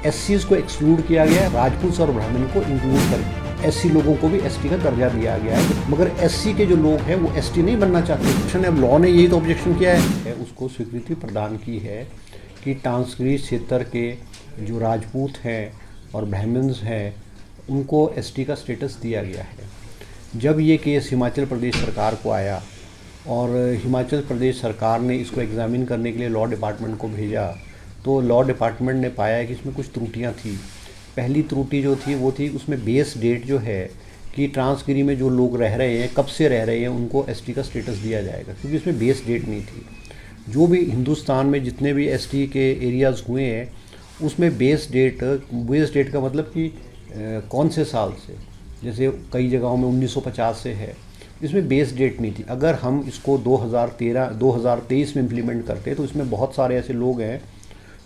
एससीज को एक्सक्लूड किया गया है, राजपूत और ब्राह्मण को इंक्लूड करके एससी लोगों को भी एसटी का दर्जा दिया गया है। मगर एससी के जो लोग हैं वो एसटी नहीं बनना चाहते। अब लॉ ने यही तो ऑब्जेक्शन किया है, उसको स्वीकृति प्रदान की है कि ट्रांसक्रिप्ट क्षेत्र के जो राजपूत हैं और ब्राह्मण्स हैं उनको एसटी का स्टेटस दिया गया है। जब ये केस हिमाचल प्रदेश सरकार को आया और हिमाचल प्रदेश सरकार ने इसको एग्जामिन करने के लिए लॉ डिपार्टमेंट को भेजा, तो लॉ डिपार्टमेंट ने पाया कि इसमें कुछ त्रुटियां थी। पहली त्रुटि जो थी वो थी उसमें बेस डेट जो है कि ट्रांसगिरी में जो लोग रह रहे हैं, कब से रह रहे हैं, उनको एसटी का स्टेटस दिया जाएगा, क्योंकि इसमें बेस डेट नहीं थी। जो भी हिंदुस्तान में जितने भी एसटी के एरियाज़ हुए हैं उसमें बेस डेट का मतलब कि कौन से साल से, जैसे कई जगहों में 1950 से है, इसमें बेस डेट नहीं थी। अगर हम इसको 2023 में इम्प्लीमेंट करते तो इसमें बहुत सारे ऐसे लोग हैं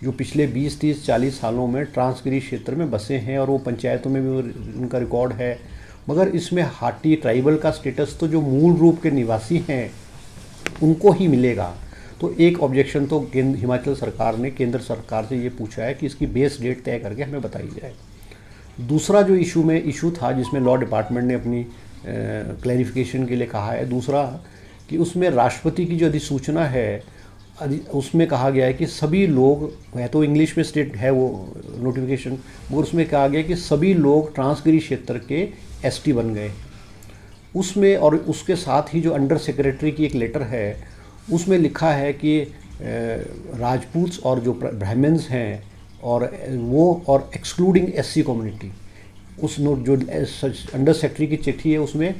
जो पिछले 20, 30, 40 सालों में ट्रांसगिरी क्षेत्र में बसे हैं और वो पंचायतों में भी उनका रिकॉर्ड है, मगर इसमें हाटी ट्राइबल का स्टेटस तो जो मूल रूप के निवासी हैं उनको ही मिलेगा। तो एक ऑब्जेक्शन तो हिमाचल सरकार ने केंद्र सरकार से ये पूछा है कि इसकी बेस डेट तय करके हमें बताई जाए। दूसरा जो इशू था जिसमें लॉ डिपार्टमेंट ने अपनी क्लैरिफिकेशन के लिए कहा है, दूसरा कि उसमें राष्ट्रपति की जो अधिसूचना है उसमें कहा गया है कि सभी लोग, है तो इंग्लिश में स्टेट है वो नोटिफिकेशन, मगर उसमें कहा गया कि सभी लोग ट्रांसगिरी क्षेत्र के एसटी बन गए उसमें। और उसके साथ ही जो अंडर सेक्रेटरी की एक लेटर है उसमें लिखा है कि राजपूत और जो ब्राह्मण्स हैं और वो और एक्सक्लूडिंग एससी कम्युनिटी, उस नोट जो अंडर सेक्रेटरी की चिट्ठी है उसमें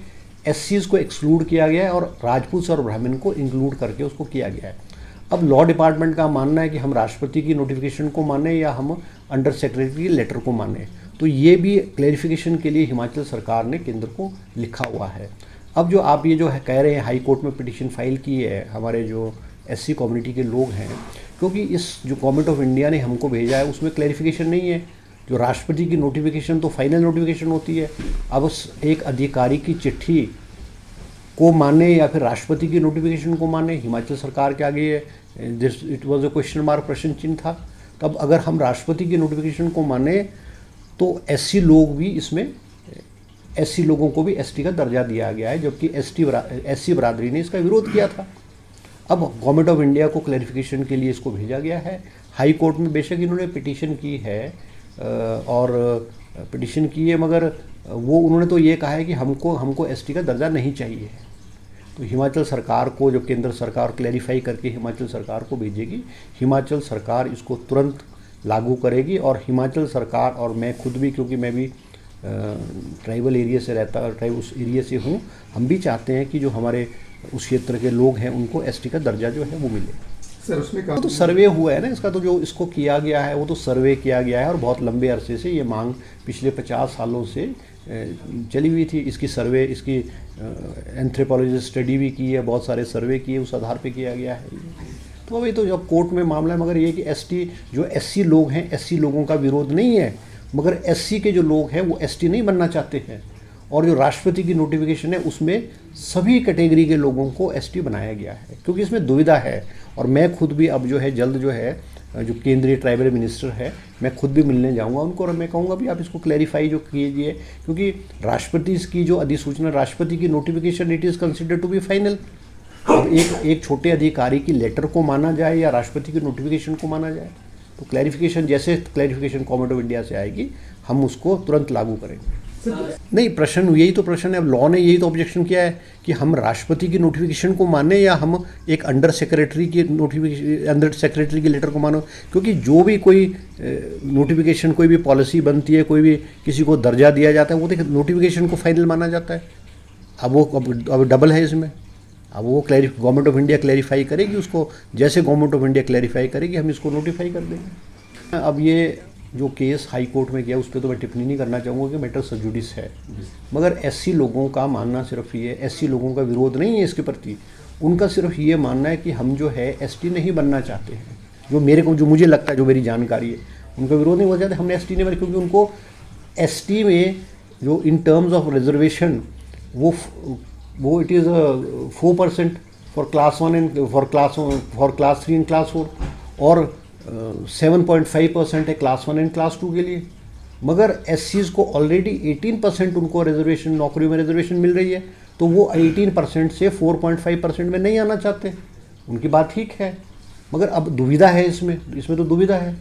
एससीज को एक्सक्लूड किया गया है और राजपूत और ब्राह्मण को इंक्लूड करके उसको किया गया है। अब लॉ डिपार्टमेंट का मानना है कि हम राष्ट्रपति की नोटिफिकेशन को माने या हम अंडर सेक्रेटरी की लेटर को माने, तो ये भी क्लैरिफिकेशन के लिए हिमाचल सरकार ने केंद्र को लिखा हुआ है। अब जो आप ये जो है कह रहे हैं हाई कोर्ट में पिटीशन फाइल की है हमारे जो एससी कम्युनिटी के लोग हैं, क्योंकि इस जो गवर्नमेंट ऑफ इंडिया ने हमको भेजा है उसमें क्लैरिफिकेशन नहीं है। जो राष्ट्रपति की नोटिफिकेशन तो फाइनल नोटिफिकेशन होती है। अब एक अधिकारी की चिट्ठी को माने या फिर राष्ट्रपति की नोटिफिकेशन को माने, हिमाचल सरकार के आगे it was a question mark, प्रश्न चिन्ह था। तब अगर हम राष्ट्रपति की नोटिफिकेशन को माने तो एससी लोग भी इसमें, एससी लोगों को भी एसटी का दर्जा दिया गया है, जबकि एससी बरादरी ने इसका विरोध किया था। अब गवर्नमेंट ऑफ इंडिया को क्लैरिफिकेशन के लिए इसको भेजा गया है। हाई कोर्ट में बेशक इन्होंने पिटीशन की है और पिटीशन की है, मगर वो उन्होंने तो ये कहा है कि हमको एसटी का दर्जा नहीं चाहिए। तो हिमाचल सरकार को, जब केंद्र सरकार क्लैरिफाई करके हिमाचल सरकार को भेजेगी, हिमाचल सरकार इसको तुरंत लागू करेगी। और हिमाचल सरकार और मैं खुद भी, क्योंकि मैं भी ट्राइबल एरिया से उस एरिया से हूँ, हम भी चाहते हैं कि जो हमारे उस क्षेत्र के लोग हैं उनको एसटी का दर्जा जो है वो मिले। सर उसमें तो सर्वे हुआ है ना इसका, तो जो इसको किया गया है वो तो सर्वे किया गया है और बहुत लंबे अरसे से ये मांग पिछले 50 सालों से चली हुई थी। इसकी सर्वे, इसकी एंथ्रोपोलॉजिस्ट स्टडी भी की है, बहुत सारे सर्वे किए, उस आधार पे किया गया है। तो अभी तो जब कोर्ट में मामला है, मगर ये कि एसटी जो एससी लोग हैं, एससी लोगों का विरोध नहीं है, मगर एससी के जो लोग हैं वो एसटी नहीं बनना चाहते हैं। और जो राष्ट्रपति की नोटिफिकेशन है उसमें सभी कैटेगरी के लोगों को एसटी बनाया गया है, क्योंकि इसमें दुविधा है। और मैं खुद भी अब जो है जल्द जो है जो केंद्रीय ट्राइबल मिनिस्टर है, मैं खुद भी मिलने जाऊंगा उनको और मैं कहूँगा भी आप इसको क्लैरिफाई जो कीजिए, क्योंकि राष्ट्रपति की जो अधिसूचना, राष्ट्रपति की notification, it is considered to be final. अब एक छोटे अधिकारी की लेटर को माना जाए या राष्ट्रपति की नोटिफिकेशन को माना जाए, तो क्लैरिफिकेशन, जैसे क्लैरिफिकेशन गवर्नमेंट ऑफ इंडिया से आएगी हम उसको तुरंत लागू करेंगे। नहीं, प्रश्न यही तो प्रश्न है। अब लॉ ने यही तो ऑब्जेक्शन किया है कि हम राष्ट्रपति की नोटिफिकेशन को माने या हम एक अंडर सेक्रेटरी की नोटिफिकेशन, अंडर सेक्रेटरी की लेटर को मानो, क्योंकि जो भी कोई नोटिफिकेशन, कोई भी पॉलिसी बनती है, कोई भी किसी को दर्जा दिया जाता है, वो तो नोटिफिकेशन को फाइनल माना जाता है। अब वो अब डबल है इसमें। अब वो गवर्नमेंट ऑफ इंडिया क्लैरिफाई करेगी उसको, जैसे गवर्नमेंट ऑफ इंडिया क्लैरिफाई करेगी हम इसको नोटिफाई कर देंगे। अब ये जो केस हाई कोर्ट में गया उस पर तो मैं टिप्पणी नहीं करना चाहूँगा कि मैटर सब जुडिस है, मगर एससी लोगों का मानना सिर्फ ये, एससी लोगों का विरोध नहीं है इसके प्रति, उनका सिर्फ ये मानना है कि हम जो है एसटी नहीं बनना चाहते हैं। जो मुझे लगता है, जो मेरी जानकारी है, उनका विरोध नहीं हो जाता हमने एसटी नहीं बना, क्योंकि उनको एसटी में जो इन टर्म्स ऑफ रिजर्वेशन वो it is 4% for class 1 and for class 3 and class 4, और 7.5% है क्लास 1 एंड क्लास 2 के लिए, मगर एस को ऑलरेडी 18% उनको रिजर्वेशन, नौकरी में रिजर्वेशन मिल रही है, तो वो 18% से 4.5% में नहीं आना चाहते। उनकी बात ठीक है, मगर अब दुविधा है इसमें तो दुविधा है।